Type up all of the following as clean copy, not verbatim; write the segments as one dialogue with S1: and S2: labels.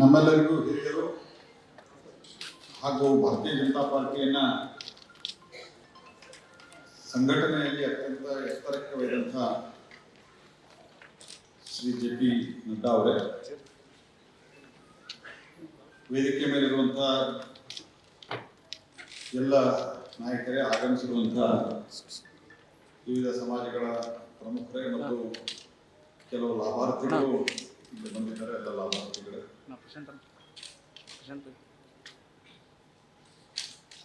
S1: ನಮ್ಮೆಲ್ಲರಿಗೂ ಹಿರಿಯರು ಹಾಗೂ ಭಾರತೀಯ ಜನತಾ ಪಾರ್ಟಿಯನ್ನ ಸಂಘಟನೆಯಲ್ಲಿ ಅತ್ಯಂತ ಎತ್ತರಕ್ಕೆ ಒಯ್ದಂತಹ ಶ್ರೀ ಜೆ.ಪಿ. ನಡ್ಡಾ ಅವರೇ, ವೇದಿಕೆ ಮೇಲಿರುವಂತಹ ಎಲ್ಲ ನಾಯಕರೇ, ಆಗಮಿಸಿರುವಂತಹ ವಿವಿಧ ಸಮಾಜಗಳ ಪ್ರಮುಖರೇ ಮತ್ತು ಕೆಲವು ಲಾಭಾರ್ಥಿಗಳು ಇಲ್ಲಿ ಬಂದಿದ್ದಾರೆ. ಎಲ್ಲ ಲಾಭಾರ್ಥಿಗಳೇ,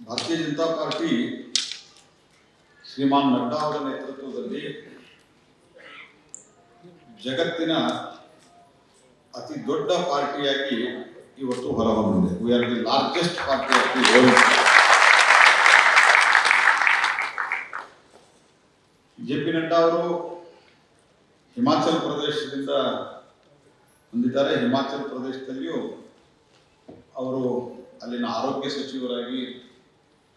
S1: ಭಾರತೀಯ ಜನತಾ ಪಾರ್ಟಿ ಶ್ರೀಮಾನ್ ನಡ್ಡಾ ಅವರ ನೇತೃತ್ವದಲ್ಲಿ ಜಗತ್ತಿನ ಅತಿ ದೊಡ್ಡ ಪಾರ್ಟಿಯಾಗಿ ಇವತ್ತು ಹೊರಹೊಮ್ಮಿದೆ. We are the largest party of the world. J P. Nadda ಅವರು ಹಿಮಾಚಲ ಪ್ರದೇಶದಿಂದ ಬಂದಿದ್ದಾರೆ. ಹಿಮಾಚಲ ಪ್ರದೇಶದಲ್ಲಿಯೂ ಅವರು ಅಲ್ಲಿನ ಆರೋಗ್ಯ ಸಚಿವರಾಗಿ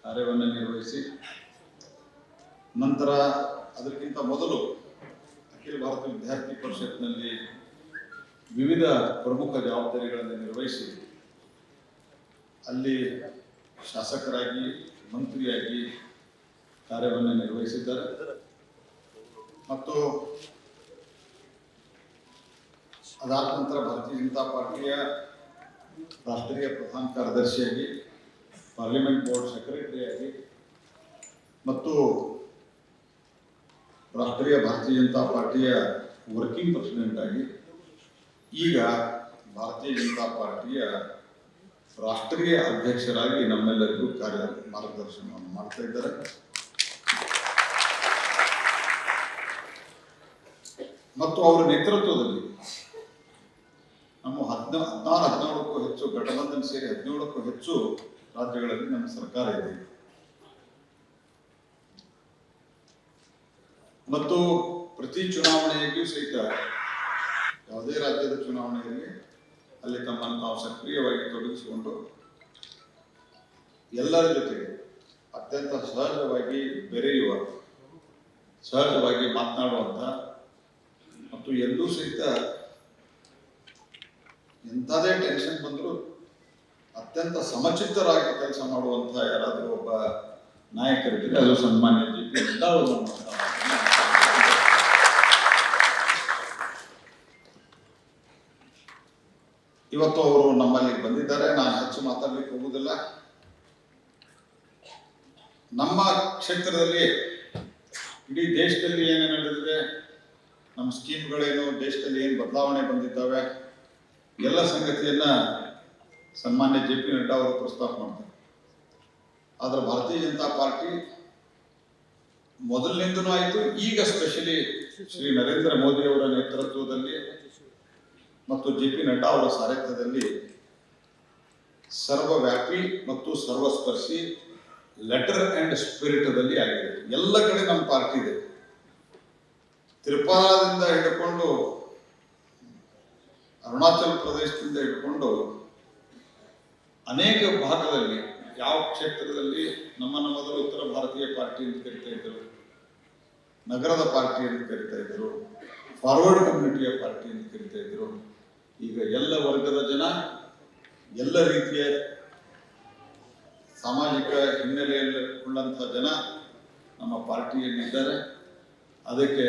S1: ಕಾರ್ಯವನ್ನು ನಿರ್ವಹಿಸಿ, ನಂತರ ಅದಕ್ಕಿಂತ ಮೊದಲು ಅಖಿಲ ಭಾರತ ವಿದ್ಯಾರ್ಥಿ ಪರಿಷತ್ನಲ್ಲಿ ವಿವಿಧ ಪ್ರಮುಖ ಜವಾಬ್ದಾರಿಗಳನ್ನು ನಿರ್ವಹಿಸಿ ಅಲ್ಲಿ ಶಾಸಕರಾಗಿ, ಮಂತ್ರಿಯಾಗಿ ಕಾರ್ಯವನ್ನು ನಿರ್ವಹಿಸಿದ್ದಾರೆ. ಮತ್ತು ಅದಾದ ನಂತರ ಭಾರತೀಯ ಜನತಾ ಪಾರ್ಟಿಯ ರಾಷ್ಟ್ರೀಯ ಪ್ರಧಾನ ಕಾರ್ಯದರ್ಶಿಯಾಗಿ, ಪಾರ್ಲಿಮೆಂಟ್ ಬೋರ್ಡ್ ಸೆಕ್ರೆಟರಿಯಾಗಿ ಮತ್ತು ರಾಷ್ಟ್ರೀಯ ಭಾರತೀಯ ಜನತಾ ಪಾರ್ಟಿಯ ವರ್ಕಿಂಗ್ ಪ್ರೆಸಿಡೆಂಟ್ ಆಗಿ, ಈಗ ಭಾರತೀಯ ಜನತಾ ಪಾರ್ಟಿಯ ರಾಷ್ಟ್ರೀಯ ಅಧ್ಯಕ್ಷರಾಗಿ ನಮ್ಮೆಲ್ಲರಿಗೂ ಮಾರ್ಗದರ್ಶನವನ್ನು ಮಾಡ್ತಾ ಇದ್ದಾರೆ. ಮತ್ತು ಅವರ ನೇತೃತ್ವದಲ್ಲಿ ನಮ್ಮ 17ಕ್ಕೂ ಹೆಚ್ಚು ಘಟಬಂಧನ ಸೇರಿ 17ಕ್ಕೂ ಹೆಚ್ಚು ರಾಜ್ಯಗಳಲ್ಲಿ ನಮ್ಮ ಸರ್ಕಾರ ಇದೆ. ಮತ್ತು ಪ್ರತಿ ಚುನಾವಣೆಯಲ್ಲಿಯೂ ಸಹಿತ ಯಾವುದೇ ರಾಜ್ಯದ ಚುನಾವಣೆಯಲ್ಲಿ ಅಲ್ಲಿ ತಮ್ಮನ್ನು ತಾವು ಸಕ್ರಿಯವಾಗಿ ತೊಡಗಿಸಿಕೊಂಡು ಎಲ್ಲರ ಜೊತೆಗೆ ಅತ್ಯಂತ ಸಹಜವಾಗಿ ಬೆರೆಯುವ, ಸಹಜವಾಗಿ ಮಾತನಾಡುವಂಥ ಮತ್ತು ಎಲ್ಲೂ ಸಹಿತ ಎಂಥದೇ ಟೆನ್ಷನ್ ಬಂದರೂ ಅತ್ಯಂತ ಸಮಚಿತ್ತರಾಗಿ ಕೆಲಸ ಮಾಡುವಂತಹ ಯಾರಾದರೂ ಒಬ್ಬ ನಾಯಕರಿದ್ದರೆ ಅದು ಸನ್ಮಾನ್ಯ ಜೆ.ಪಿ. ನಡ್ಡಾ ಅವರು. ಇವತ್ತು ಅವರು ನಮ್ಮಲ್ಲಿ ಬಂದಿದ್ದಾರೆ. ನಾನು ಹೆಚ್ಚು ಮಾತಾಡ್ಲಿಕ್ಕೆ ಹೋಗುವುದಿಲ್ಲ. ನಮ್ಮ ಕ್ಷೇತ್ರದಲ್ಲಿ ಇಡೀ ದೇಶದಲ್ಲಿ ಏನೇನು ನಡೆದಿದೆ, ನಮ್ಮ ಸ್ಕೀಮ್ಗಳೇನು, ದೇಶದಲ್ಲಿ ಏನು ಬದಲಾವಣೆ ಬಂದಿದ್ದಾವೆ, ಎಲ್ಲ ಸಂಗತಿಯನ್ನ ಸನ್ಮಾನ್ಯ ಜೆ.ಪಿ. ನಡ್ಡಾ ಅವರು ಪ್ರಸ್ತಾಪ ಮಾಡ್ತಾರೆ. ಆದ್ರೆ ಭಾರತೀಯ ಜನತಾ ಪಾರ್ಟಿ ಮೊದಲಿನಿಂದನೂ ಆಯಿತು, ಈಗ ಸ್ಪೆಷಲಿ ಶ್ರೀ ನರೇಂದ್ರ ಮೋದಿ ಅವರ ನೇತೃತ್ವದಲ್ಲಿ ಮತ್ತು ಜೆ.ಪಿ. ನಡ್ಡಾ ಅವರ ಸಾರಥ್ಯದಲ್ಲಿ ಸರ್ವವ್ಯಾಪಿ ಮತ್ತು ಸರ್ವಸ್ಪರ್ಶಿ ಲೆಟರ್ ಅಂಡ್ ಸ್ಪಿರಿಟ್ದಲ್ಲಿ ಆಗಿದೆ. ಎಲ್ಲ ಕಡೆ ನಮ್ಮ ಪಾರ್ಟಿ ಇದೆ. ತ್ರಿಪುರಾದಿಂದ ಹಿಡ್ಕೊಂಡು, ಅರುಣಾಚಲ ಪ್ರದೇಶದಿಂದ ಹಿಡ್ಕೊಂಡು ಅನೇಕ ಭಾಗದಲ್ಲಿ, ಯಾವ ಕ್ಷೇತ್ರದಲ್ಲಿ ನಮ್ಮನ್ನು ಮೊದಲು ಉತ್ತರ ಭಾರತೀಯ ಪಾರ್ಟಿ ಅಂತ ಕರಿತಾ ಇದ್ದರು, ನಗರದ ಪಾರ್ಟಿ ಅಂತ ಕರಿತಾ ಇದ್ದರು, ಫಾರ್ವರ್ಡ್ ಕಮ್ಯುನಿಟಿಯ ಪಾರ್ಟಿ ಅಂತ ಕರಿತಾ ಇದ್ದರು. ಈಗ ಎಲ್ಲ ವರ್ಗದ ಜನ, ಎಲ್ಲ ರೀತಿಯ ಸಾಮಾಜಿಕ ಹಿನ್ನೆಲೆಯಲ್ಲಿ ಉಳ್ಳಂತಹ ಜನ ನಮ್ಮ ಪಾರ್ಟಿಯಲ್ಲಿದ್ದಾರೆ. ಅದಕ್ಕೆ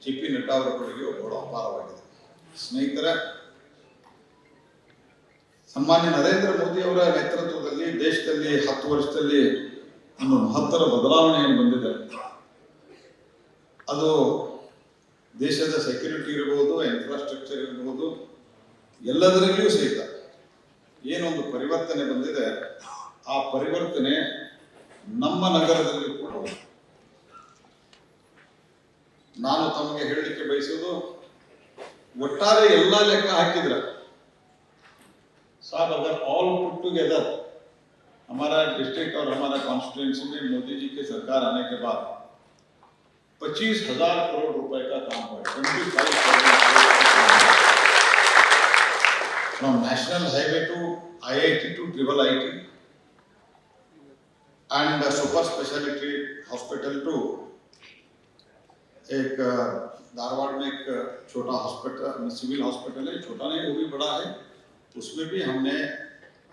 S1: ಜೆ.ಪಿ. ನಡ್ಡಾ ಅವರ ಕೊಡುಗೆ ಬಹಳ ಅಪಾರವಾಗಿದೆ. ಸ್ನೇಹಿತರೆ, ಸನ್ಮಾನ್ಯ ನರೇಂದ್ರ ಮೋದಿ ಅವರ ನೇತೃತ್ವದಲ್ಲಿ ದೇಶದಲ್ಲಿ 10 ವರ್ಷದಲ್ಲಿ ಒಂದು ಮಹತ್ತರ ಬದಲಾವಣೆಯನ್ನು ಬಂದಿದೆ. ಅದು ದೇಶದ ಸೆಕ್ಯೂರಿಟಿ ಇರಬಹುದು, ಇನ್ಫ್ರಾಸ್ಟ್ರಕ್ಚರ್ ಇರಬಹುದು, ಎಲ್ಲದರಲ್ಲಿಯೂ ಸಹಿತ ಏನೊಂದು ಪರಿವರ್ತನೆ ಬಂದಿದೆ. ಆ ಪರಿವರ್ತನೆ ನಮ್ಮ ನಗರದಲ್ಲಿ ಕೂಡ ನಾನು ತಮಗೆ ಹೇಳಲಿಕ್ಕೆ ಬಯಸುವುದು, ಒಟ್ಟಾರೆ ಎಲ್ಲ ಲೆಕ್ಕ ಹಾಕಿದ್ರೆ साहब, अगर ऑल पुट टुगेदर हमारा डिस्ट्रिक्ट और हमारा कॉन्स्टिट्यूंसी में मोदी जी के सरकार आने के बाद 25,000 करोड़ रुपए का काम हुआ है. 25 crore from national highway to IIT to triple IT and super speciality hospital to एक धारवाड़ में एक छोटा हॉस्पिटल, सिविल हॉस्पिटल है, छोटा नहीं वो भी बड़ा है, उसमें भी हमने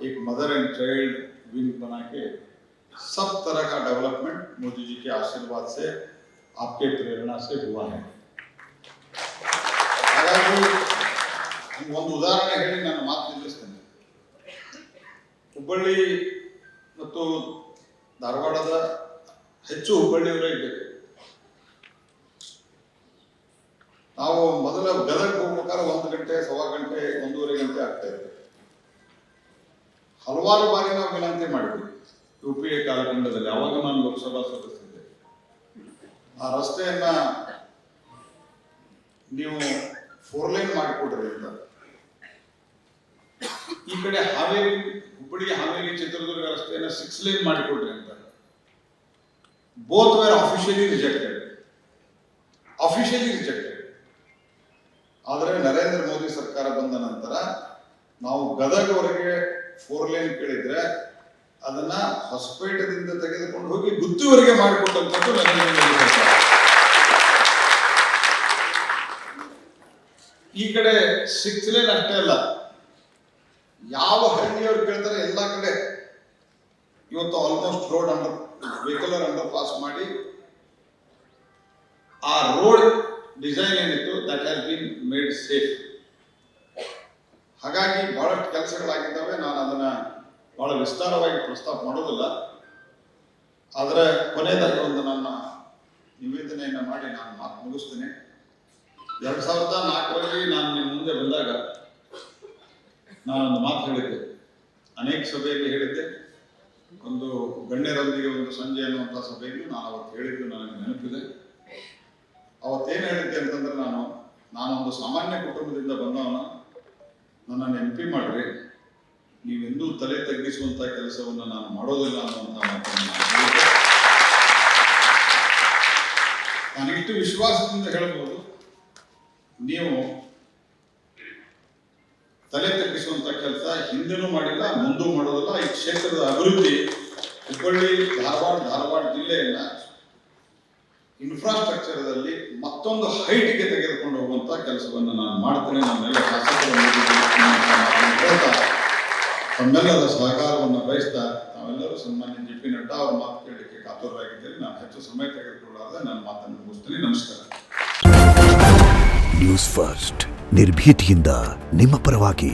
S1: एक मदर एंड चाइल्ड विंग बना के सब तरह का डेवलपमेंट मोदी जी के आशीर्वाद से, आपके प्रेरणा से हुआ है। हालांकि ಒಂದು ಉದಾಹರಣೆ ಹೇಳಿ ನಾನು ಮಾತು ನಿಲ್ಲಿಸ್ತೇನೆ. ಹುಬ್ಬಳ್ಳಿ ಮತ್ತು ಧಾರವಾಡದ ಹೆಚ್ಚು ಹುಬ್ಬಳ್ಳಿಯವರೇ ಇದ್ದೇವೆ. ನಾವು ಮೊದಲ ಗದಗ ಹೋಗ್ಬೇಕಾದ್ರೆ 1 ಗಂಟೆ, 1.25 ಗಂಟೆ, 1.5 ಗಂಟೆ ಆಗ್ತಾ ಇದೆ. ಹಲವಾರು ಬಾರಿ ನಾವು ವಿನಂತಿ ಮಾಡಿದ್ವಿ UPA ಕಾಲಖಂಡದಲ್ಲಿ, ಅವಾಗ ನಾನು ಲೋಕಸಭಾ ಸದಸ್ಯರಿದ್ದೆ. ಆ ರಸ್ತೆಯನ್ನ ನೀವು 4 ಲೈನ್ ಮಾಡಿಕೊಡ್ರಿ ಅಂತ. ಈ ಕಡೆ ಹಾವೇರಿ, ಹುಬ್ಬಳ್ಳಿ ಹಾವೇರಿ ಚಿತ್ರದುರ್ಗ ರಸ್ತೆಯನ್ನ 6 ಲೈನ್ ಮಾಡಿಕೊಡ್ರಿ ಅಂತ. Both wear officially rejected. ಆದರೆ ನರೇಂದ್ರ ಮೋದಿ ಸರ್ಕಾರ ಬಂದ ನಂತರ ನಾವು ಗದಗವರೆಗೆ 4 ಲೈನ್ ಕೇಳಿದ್ರೆ ಅದನ್ನ ಹೊಸಪೇಟದಿಂದ ತೆಗೆದುಕೊಂಡು ಹೋಗಿ ಗುತ್ತಿವರೆಗೆ ಮಾಡಿಕೊಟ್ಟಂತದ್ದು ನರೇಂದ್ರ ಮೋದಿ ಸರ್ಕಾರ. ಈ ಕಡೆ 6 ಲೈನ್ ಅಷ್ಟೇ ಅಲ್ಲ, ಯಾವ ಹಳ್ಳಿಯವರು ಕೇಳ್ತಾರೆ ಎಲ್ಲ ಕಡೆ ಇವತ್ತು ಆಲ್ಮೋಸ್ಟ್ ರೋಡ್ ವೆಹಿಕಲರ್ ಅಂಡರ್ ಪಾಸ್ ಮಾಡಿ ಆ ರೋಡ್ ಡಿಸೈನ್ ಏನಿತ್ತು that has been made safe. ಹಾಗಾಗಿ ಬಹಳಷ್ಟು ಕೆಲಸಗಳಾಗಿದ್ದಾವೆ. ನಾನು ಅದನ್ನ ಬಹಳ ವಿಸ್ತಾರವಾಗಿ ಪ್ರಸ್ತಾಪ ಮಾಡೋದಿಲ್ಲ. ಆದರೆ ಕೊನೆಯದಾಗಿ ಒಂದು ನನ್ನ ನಿವೇದನೆಯನ್ನು ಮಾಡಿ ನಾನು ಮಾತು ಮುಗಿಸ್ತೇನೆ. 2004ರಲ್ಲಿ ನಾನು ನಿಮ್ಮ ಮುಂದೆ ಬಂದಾಗ ನಾನೊಂದು ಮಾತು ಹೇಳಿದ್ದೆ, ಅನೇಕ ಸಭೆಯಲ್ಲಿ ಹೇಳಿದ್ದೆ. ಒಂದು ಗಣ್ಯರೊಂದಿಗೆ ಒಂದು ಸಂಜೆ ಅನ್ನುವಂಥ ಸಭೆಯಲ್ಲಿ ನಾನು ಅವತ್ತು ಹೇಳಿದ್ದು ನನಗೆ ನೆನಪಿದೆ. ಅವತ್ತೇನು ಹೇಳಿದ್ದೆ ಅಂತಂದ್ರೆ, ನಾನೊಂದು ಸಾಮಾನ್ಯ ಕುಟುಂಬದಿಂದ ಬಂದವನು, ನನ್ನನ್ನು MP ಮಾಡ್ರಿ, ನೀವೆಂದೂ ತಲೆ ತಗ್ಗಿಸುವಂತ ಕೆಲಸವನ್ನು ನಾನು ಮಾಡೋದಿಲ್ಲ ಅನ್ನುವಂಥ ಮಾತನ್ನು ನಾನಿಷ್ಟು ವಿಶ್ವಾಸದಿಂದ ಹೇಳಬಹುದು. ನೀವು ತಲೆ ತಗ್ಗಿಸುವಂತ ಕೆಲಸ ಹಿಂದೆನೂ ಮಾಡಿಲ್ಲ, ಮುಂದೂ ಮಾಡೋದಿಲ್ಲ. ಈ ಕ್ಷೇತ್ರದ ಅಭಿವೃದ್ಧಿ ಹುಬ್ಬಳ್ಳಿ ಧಾರವಾಡ ಜಿಲ್ಲೆಯನ್ನ ಇನ್ಫ್ರಾಸ್ಟ್ರಕ್ಚರ್ದಲ್ಲಿ ಮತ್ತೊಂದು ಹೈಟ್ಗೆ ತೆಗೆದುಕೊಂಡು ಹೋಗುವಂತ ಕೆಲಸವನ್ನು ನಾನು ಮಾಡ್ತೇನೆ. ನಮ್ಮೆಲ್ಲ ಶಾಸಕರು ತಮ್ಮೆಲ್ಲರ ಸಹಕಾರವನ್ನು ಬಯಸ್ತಾ ತಾವೆಲ್ಲರೂ ಸನ್ಮಾನ್ಯ JP ನಡ್ಡಾ ಅವರ ಮಾತು ಕೇಳಲಿಕ್ಕೆ ಕಾತುರರಾಗಿದ್ದೇನೆ. ನಾನು ಹೆಚ್ಚು ಸಮಯ ತೆಗೆದುಕೊಳ್ಳಾರದೆ ನನ್ನ ಮಾತನ್ನು ಮುಗಿಸ್ತೀನಿ. ನಮಸ್ಕಾರ.
S2: ನ್ಯೂಸ್ ಫಸ್ಟ್, ನಿರ್ಭೀತಿಯಿಂದ ನಿಮ್ಮ ಪರವಾಗಿ.